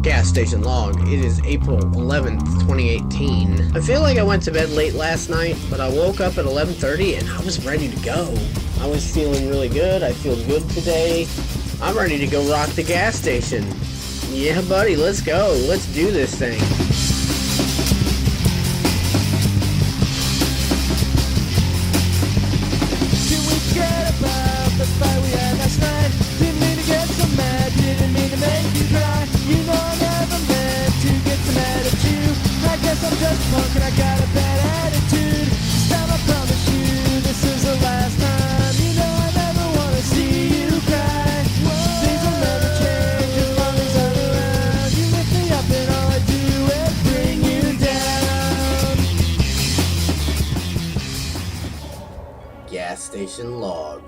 Gas station log. It is April 11th, 2018. I feel like I went to bed late last night, but I woke up at 11:30 and I was ready to go. I was feeling really good. I feel good today. I'm ready to go rock the gas station. Yeah, buddy, let's go. Let's do this thing. Can we forget about the fight we had last night? Didn't mean to get so mad, didn't mean to make you cry. You know I never meant to get so mad at you. I guess I'm just a punk and I got a bad attitude. This time I promise you, this is the last time. You know I never wanna see you cry. Things will never change as long as I'm around. You lift me up and all I do is bring you down. Gas station log.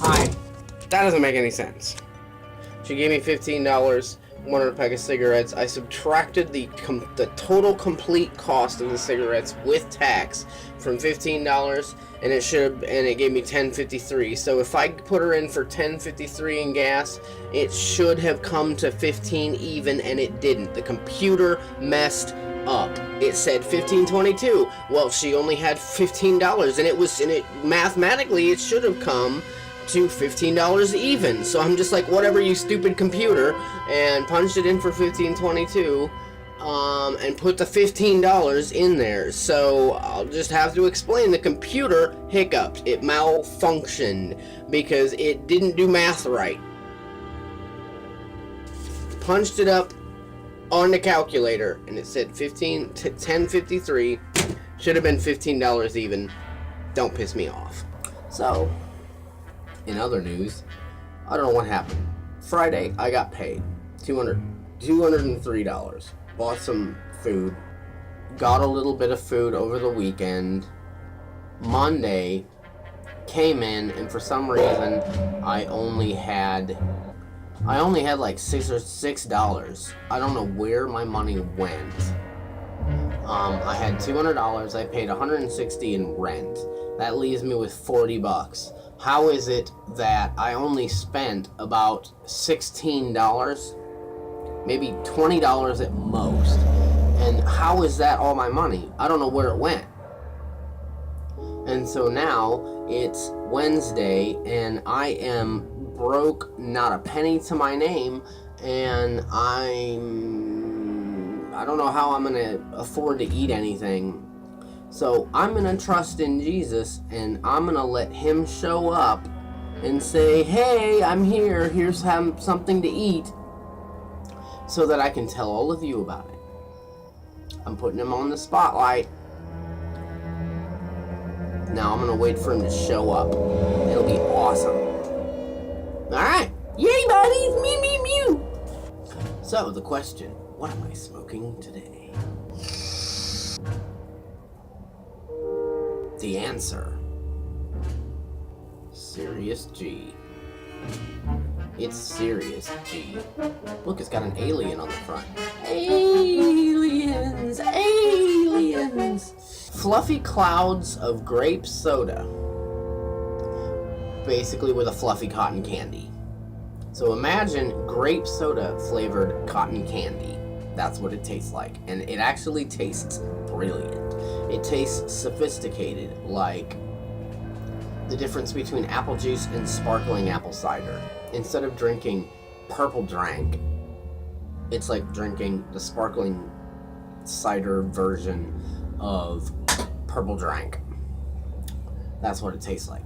Hi. That doesn't make any sense. She gave me $15, wanted a pack of cigarettes. I subtracted the total complete cost of the cigarettes with tax from $15, and it gave me $10.53. So if I put her in for $10.53 in gas, it should have come to $15 even, and it didn't. The computer messed up. It said $15.22. Well, she only had $15, and mathematically it should have come to $15 even. So I'm just like, whatever, you stupid computer, and punched it in for $15.22, and put the $15 in there. So I'll just have to explain, the computer hiccuped. It malfunctioned because it didn't do math right. Punched it up on the calculator and it said $10.53. Should have been $15 even. Don't piss me off. So, in other news, I don't know what happened. Friday, I got paid $203. Bought some food. Got a little bit of food over the weekend. Monday, came in, and for some reason, I only had like $6. I don't know where my money went. I had $200. I paid $160 in rent. That leaves me with $40. How is it that I only spent about $16, maybe $20 at most? And how is that all my money? I don't know where it went. And so now it's Wednesday and I am broke, not a penny to my name, and I don't know how I'm gonna afford to eat anything. So I'm gonna trust in Jesus, and I'm gonna let him show up and say, hey, I'm here, here's something to eat, so that I can tell all of you about it. I'm putting him on the spotlight. Now I'm gonna wait for him to show up. It'll be awesome. Alright, yay buddies, mew mew mew. So the question, what am I smoking today? The answer, Serious G. It's Serious G. Look, it's got an alien on the front. Aliens, aliens. Fluffy clouds of grape soda. Basically with a fluffy cotton candy. So imagine grape soda flavored cotton candy. That's what it tastes like. And it actually tastes brilliant. It tastes sophisticated, like the difference between apple juice and sparkling apple cider. Instead of drinking purple drank, it's like drinking the sparkling cider version of purple drank. That's what it tastes like.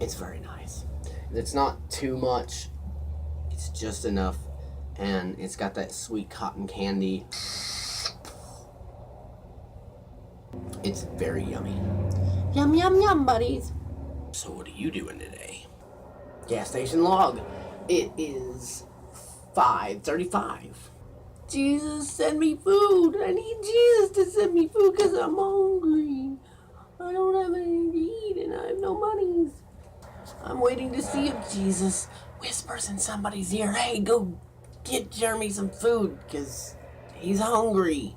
It's very nice. It's not too much. It's just enough. And it's got that sweet cotton candy. It's very yummy. Yum, yum, yum, buddies. So what are you doing today? Gas station log. It is 5:35. Jesus, send me food. I need Jesus to send me food because I'm hungry. I don't have anything to eat and I have no money. I'm waiting to see if Jesus whispers in somebody's ear, hey, go get Jeremy some food because he's hungry.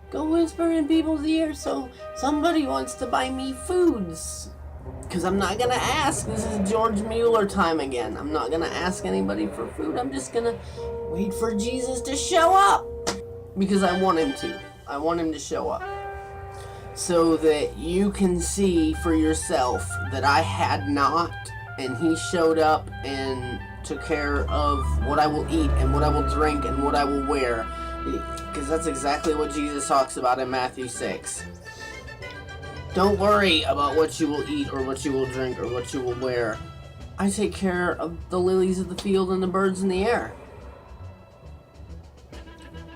Go whisper in people's ears so somebody wants to buy me foods. Because I'm not going to ask. This is George Mueller time again. I'm not going to ask anybody for food. I'm just going to wait for Jesus to show up. Because I want him to. I want him to show up. So that you can see for yourself that I had not, and he showed up and took care of what I will eat and what I will drink and what I will wear. Because that's exactly what Jesus talks about in Matthew 6. Don't worry about what you will eat or what you will drink or what you will wear. I take care of the lilies of the field and the birds in the air.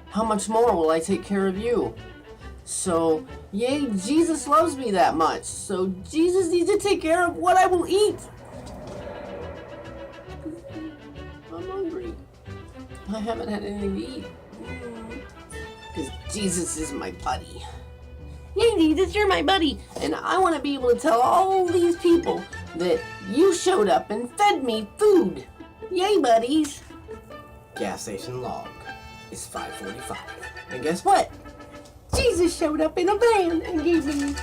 How much more will I take care of you? So, yay, Jesus loves me that much. So Jesus needs to take care of what I will eat. I'm hungry. I haven't had anything to eat. Because Jesus is my buddy. Yay, Jesus, you're my buddy. And I want to be able to tell all these people that you showed up and fed me food. Yay, buddies. Gas station log is 5:45. And guess what? Jesus showed up in a van and gave me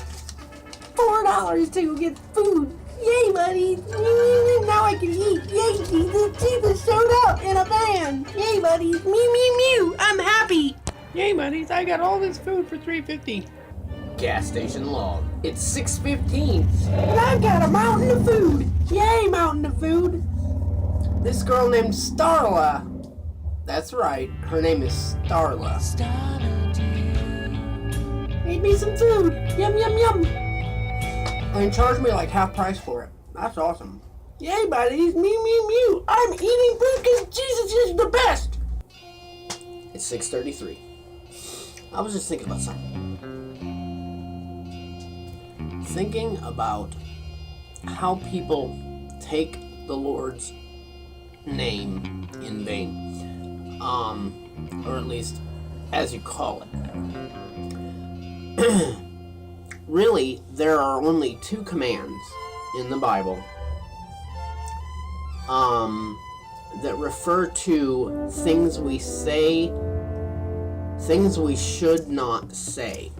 $4 to get food. Yay, buddy. Now I can eat. Yay, Jesus. Jesus showed up in a van. Yay, buddies. Mew, mew, mew. I'm happy. Yay, buddies, I got all this food for $3.50. Gas station log. It's 6:15. And I've got a mountain of food. Yay, mountain of food. This girl named Starla. That's right. Her name is Starla. Made me some food. Yum, yum, yum. And charged me like half price for it. That's awesome. Yay, buddies. Mew, mew, mew. I'm eating food because Jesus is the best. It's 6:33. I was just thinking about something. Thinking about how people take the Lord's name in vain. Or at least as you call it. Really, there are only 2 commands in the Bible that refer to things we say, things we should not say.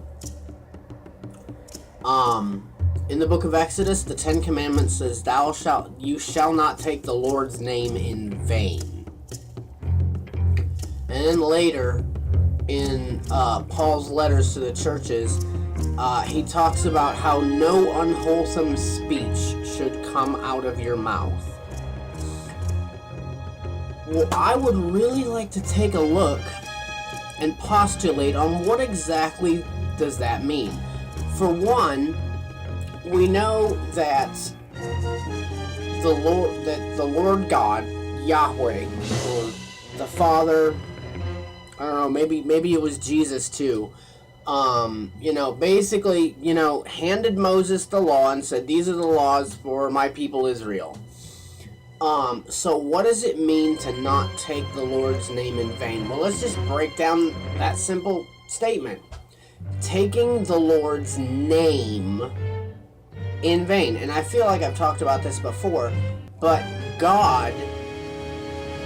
In the book of Exodus, the 10 Commandments says, you shall not take the Lord's name in vain. And then later, in Paul's letters to the churches, he talks about how no unwholesome speech should come out of your mouth. Well, I would really like to take a look and postulate on what exactly does that mean. For one, we know that the Lord God, Yahweh, or the Father, I don't know, maybe it was Jesus too, basically, handed Moses the law and said, these are the laws for my people Israel. So what does it mean to not take the Lord's name in vain? Well, let's just break down that simple statement. Taking the Lord's name in vain. And I feel like I've talked about this before, but God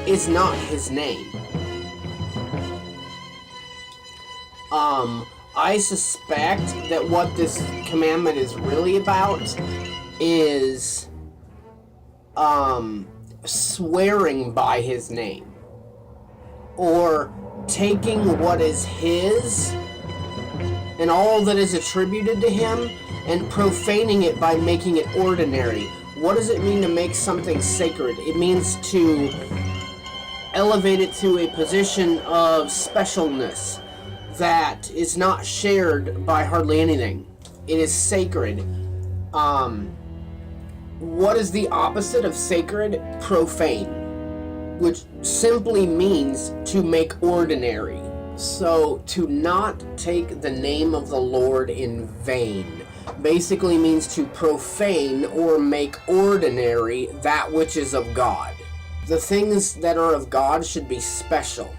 is not his name. I suspect that what this commandment is really about is swearing by his name, or taking what is his and all that is attributed to him and profaning it by making it ordinary. What does it mean to make something sacred? It means to elevate it to a position of specialness that is not shared by hardly anything. It is sacred. What is the opposite of sacred? Profane, which simply means to make ordinary. So to not take the name of the Lord in vain basically means to profane or make ordinary that which is of God. The things that are of God should be special,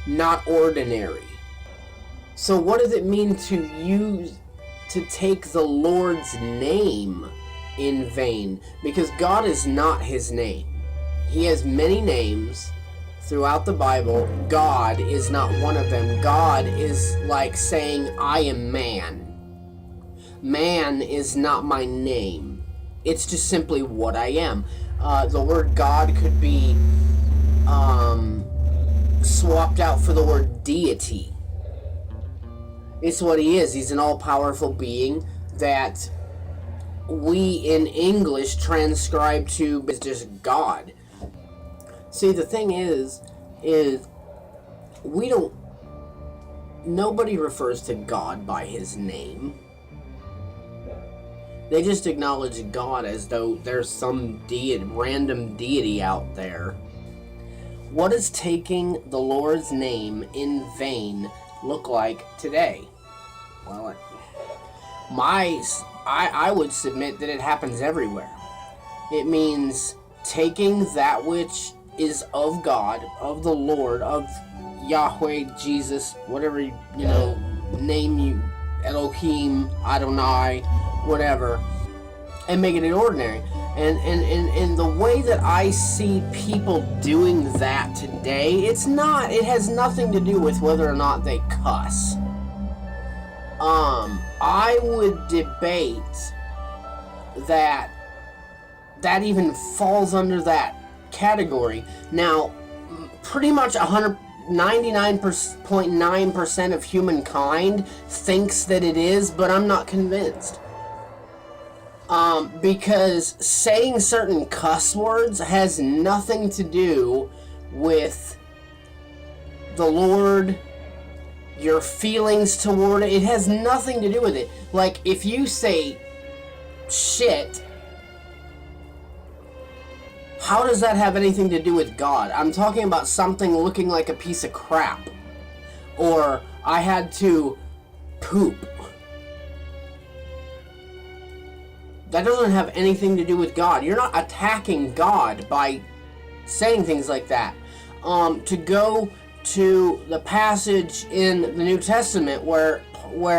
not ordinary. So what does it mean to take the Lord's name in vain? Because God is not his name. He has many names throughout the Bible. God is not one of them. God is like saying, I am man. Man is not my name. It's just simply what I am. The word God could be swapped out for the word deity. It's what he is. He's an all-powerful being that we in English transcribe to as just God. See, the thing is nobody refers to God by his name. They just acknowledge God as though there's some random deity out there. What does taking the Lord's name in vain look like today? Well, I would submit that it happens everywhere. It means taking that which is of God, of the Lord, of Yahweh, Jesus, whatever, name you, Elohim, Adonai, whatever, and making it ordinary. And the way that I see people doing that today, it has nothing to do with whether or not they cuss. I would debate that even falls under that category. Now, pretty much 99.9% of humankind thinks that it is, but I'm not convinced. Because saying certain cuss words has nothing to do with the Lord, your feelings toward it. It has nothing to do with it. Like, if you say shit, how does that have anything to do with God? I'm talking about something looking like a piece of crap. Or, I had to poop. That doesn't have anything to do with God. You're not attacking God by saying things like that. To go to the passage in the New Testament where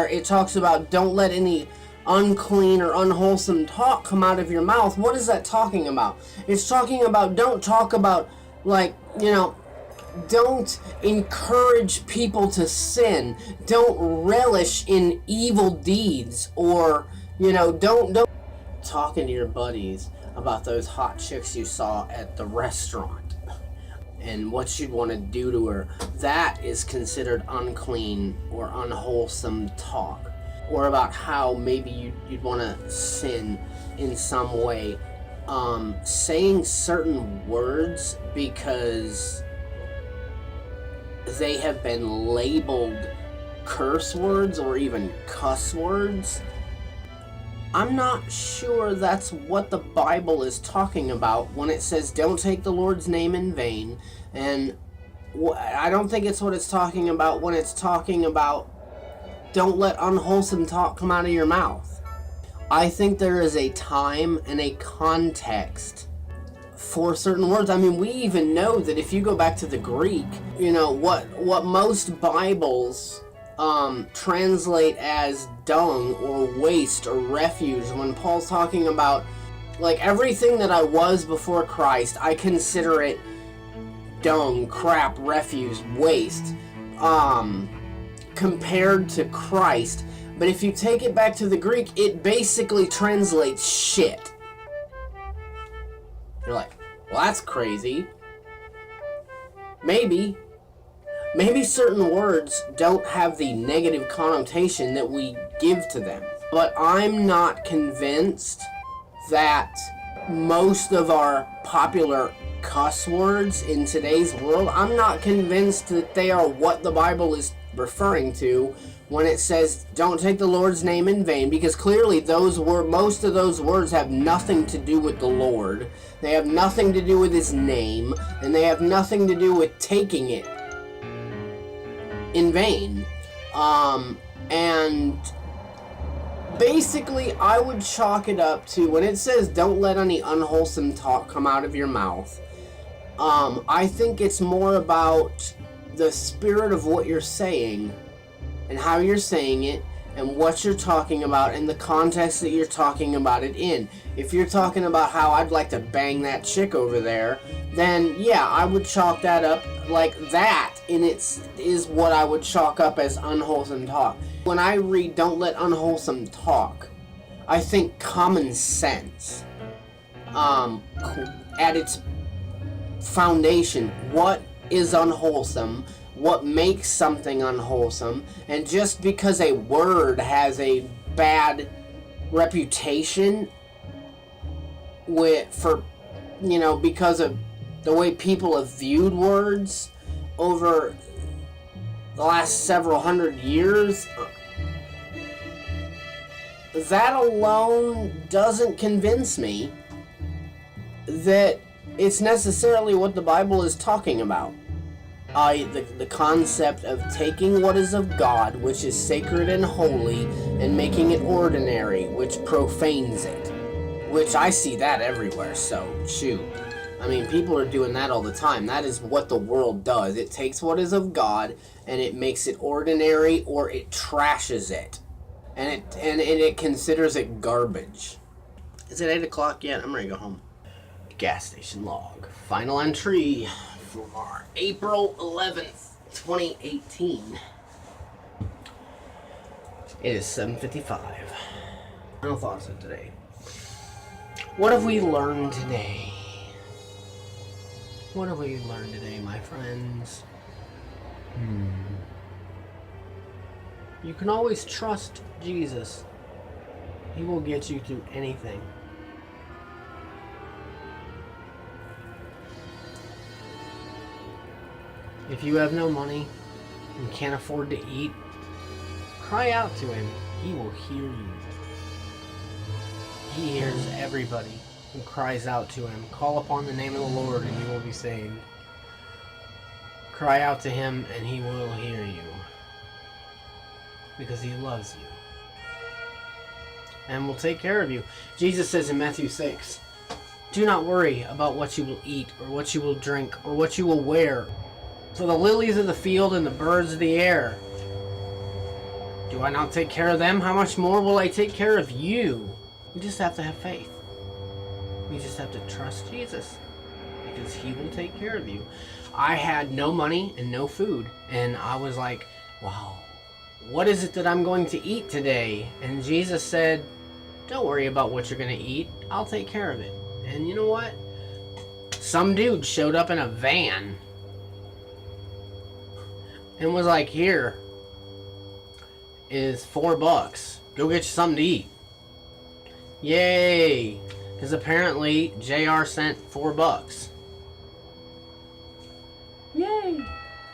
it talks about don't let any unclean or unwholesome talk come out of your mouth. What is that talking about? It's talking about don't talk about, don't encourage people to sin. Don't relish in evil deeds, or, don't talking to your buddies about those hot chicks you saw at the restaurant and what you'd want to do to her. That is considered unclean or unwholesome talk. Or about how maybe you'd want to sin in some way. Saying certain words because they have been labeled curse words or even cuss words, I'm not sure that's what the Bible is talking about when it says don't take the Lord's name in vain. And I don't think it's what it's talking about when it's talking about don't let unwholesome talk come out of your mouth. I think there is a time and a context for certain words. I mean, we even know that if you go back to the Greek, what most Bibles translate as dung or waste or refuge. When Paul's talking about, like, everything that I was before Christ, I consider it dung, crap, refuse, waste, compared to Christ. But if you take it back to the Greek, it basically translates shit. You're like, well, that's crazy. Maybe certain words don't have the negative connotation that we give to them. But I'm not convinced that most of our popular cuss words in today's world, I'm not convinced that they are what the Bible is referring to when it says don't take the Lord's name in vain, because clearly most of those words have nothing to do with the Lord. They have nothing to do with his name, and they have nothing to do with taking it in vain. And basically I would chalk it up to when it says don't let any unwholesome talk come out of your mouth. I think it's more about the spirit of what you're saying and how you're saying it and what you're talking about and the context that you're talking about it in. If you're talking about how I'd like to bang that chick over there, then yeah, I would chalk that up like that, and is what I would chalk up as unwholesome talk. When I read don't let unwholesome talk, I think common sense, at its foundation, what is unwholesome, what makes something unwholesome, and just because a word has a bad reputation because of the way people have viewed words over the last several hundred years, that alone doesn't convince me that it's necessarily what the Bible is talking about. The concept of taking what is of God, which is sacred and holy, and making it ordinary, which profanes it. Which I see that everywhere, so shoot. I mean, people are doing that all the time. That is what the world does. It takes what is of God, and it makes it ordinary, or it trashes it. And it considers it garbage. Is it 8 o'clock yet? I'm ready to go home. Gas station log. Final entry for April 11th, 2018. It is 7:55. Final thoughts of today. What have we learned today? What have we learned today, my friends? You can always trust Jesus. He will get you through anything. If you have no money and can't afford to eat, cry out to him. He will hear you. He hears everybody who cries out to him. Call upon the name of the Lord and you will be saved. Cry out to him and he will hear you. Because he loves you. And will take care of you. Jesus says in Matthew 6, do not worry about what you will eat or what you will drink or what you will wear. For the lilies of the field and the birds of the air, do I not take care of them? How much more will I take care of you? You just have to have faith. You just have to trust Jesus. Because he will take care of you. I had no money and no food. And I was like, wow, what is it that I'm going to eat today? And Jesus said, don't worry about what you're going to eat. I'll take care of it. And you know what? Some dude showed up in a van and was like, here is $4. Go get you something to eat. Yay! Because apparently JR sent $4. Yay!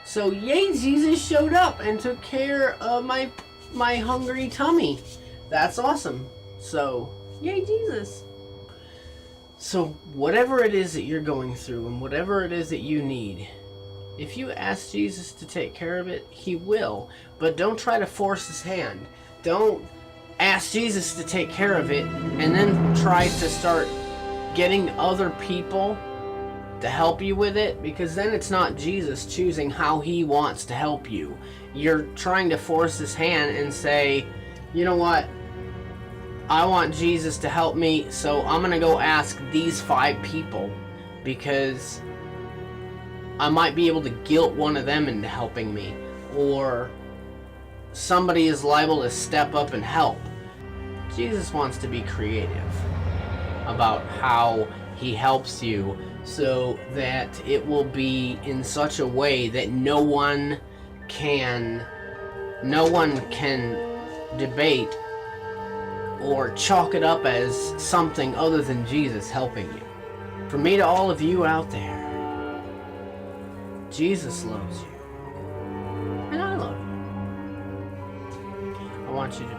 So yay, Jesus showed up and took care of my hungry tummy. That's awesome. So yay, Jesus. So whatever it is that you're going through and whatever it is that you need, if you ask Jesus to take care of it, he will. But don't try to force his hand. Don't ask Jesus to take care of it and then try to start getting other people to help you with it, because then it's not Jesus choosing how he wants to help you. You're trying to force his hand and say, you know what? I want Jesus to help me, so I'm going to go ask these 5 people because I might be able to guilt one of them into helping me, or somebody is liable to step up and help. Jesus wants to be creative about how he helps you so that it will be in such a way that no one can debate or chalk it up as something other than Jesus helping you. From me to all of you out there, Jesus loves you. And I love you. I want you to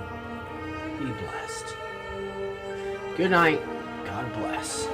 be blessed. Good night. God bless.